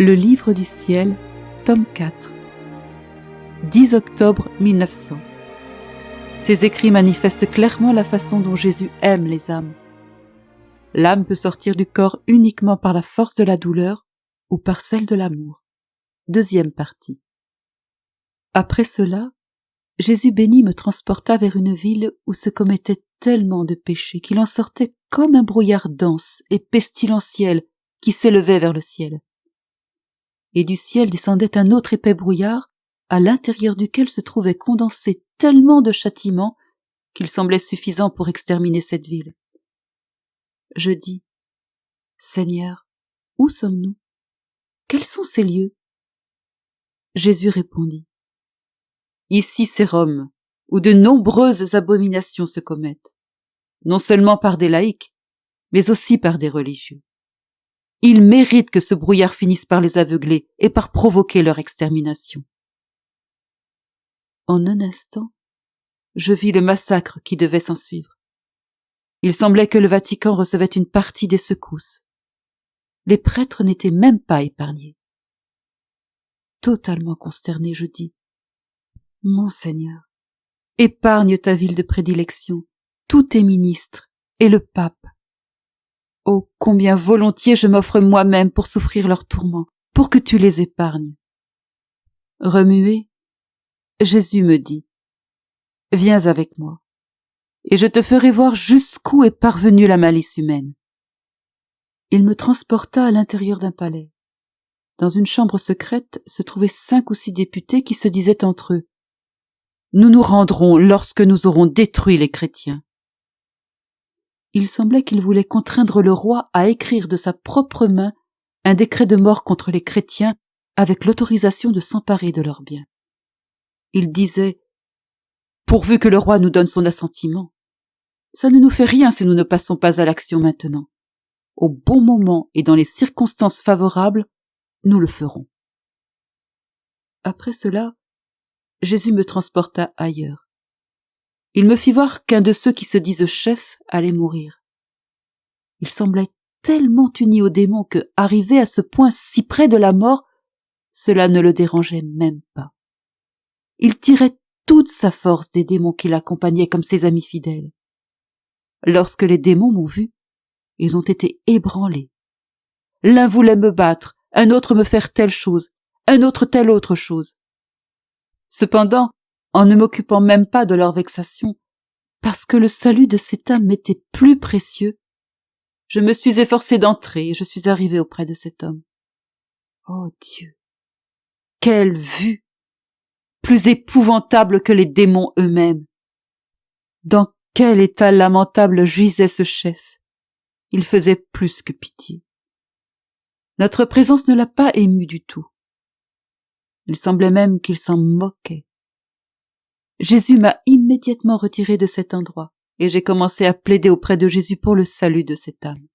Le livre du ciel, tome 4. 10 octobre 1900. Ces écrits manifestent clairement la façon dont Jésus aime les âmes. L'âme peut sortir du corps uniquement par la force de la douleur ou par celle de l'amour. Deuxième partie. Après cela, Jésus béni me transporta vers une ville où se commettaient tellement de péchés qu'il en sortait comme un brouillard dense et pestilentiel qui s'élevait vers le ciel. Et du ciel descendait un autre épais brouillard, à l'intérieur duquel se trouvait condensé tellement de châtiments qu'il semblait suffisant pour exterminer cette ville. Je dis, Seigneur, où sommes-nous? Quels sont ces lieux? Jésus répondit, Ici c'est Rome, où de nombreuses abominations se commettent, non seulement par des laïcs, mais aussi par des religieux. Ils méritent que ce brouillard finisse par les aveugler et par provoquer leur extermination. En un instant, je vis le massacre qui devait s'ensuivre. Il semblait que le Vatican recevait une partie des secousses. Les prêtres n'étaient même pas épargnés. Totalement consterné, je dis, Mon Seigneur, épargne ta ville de prédilection, tous tes ministres et le pape. Oh, combien volontiers je m'offre moi-même pour souffrir leurs tourments, pour que tu les épargnes. Remué, Jésus me dit, Viens avec moi, et je te ferai voir jusqu'où est parvenue la malice humaine. Il me transporta à l'intérieur d'un palais. Dans une chambre secrète se trouvaient 5 ou 6 députés qui se disaient entre eux, Nous nous rendrons lorsque nous aurons détruit les chrétiens. Il semblait qu'il voulait contraindre le roi à écrire de sa propre main un décret de mort contre les chrétiens avec l'autorisation de s'emparer de leurs biens. Il disait, pourvu que le roi nous donne son assentiment, ça ne nous fait rien si nous ne passons pas à l'action maintenant. Au bon moment et dans les circonstances favorables, nous le ferons. Après cela, Jésus me transporta ailleurs. Il me fit voir qu'un de ceux qui se disent chefs allait mourir. Il semblait tellement uni au démon que, arrivé à ce point si près de la mort, cela ne le dérangeait même pas. Il tirait toute sa force des démons qui l'accompagnaient comme ses amis fidèles. Lorsque les démons m'ont vu, ils ont été ébranlés. L'un voulait me battre, un autre me faire telle chose, un autre telle autre chose. Cependant, en ne m'occupant même pas de leur vexation, parce que le salut de cette âme m'était plus précieux, je me suis efforcé d'entrer et je suis arrivé auprès de cet homme. Oh Dieu! Quelle vue! Plus épouvantable que les démons eux-mêmes! Dans quel état lamentable gisait ce chef! Il faisait plus que pitié. Notre présence ne l'a pas ému du tout. Il semblait même qu'il s'en moquait. Jésus m'a immédiatement retiré de cet endroit et j'ai commencé à plaider auprès de Jésus pour le salut de cette âme.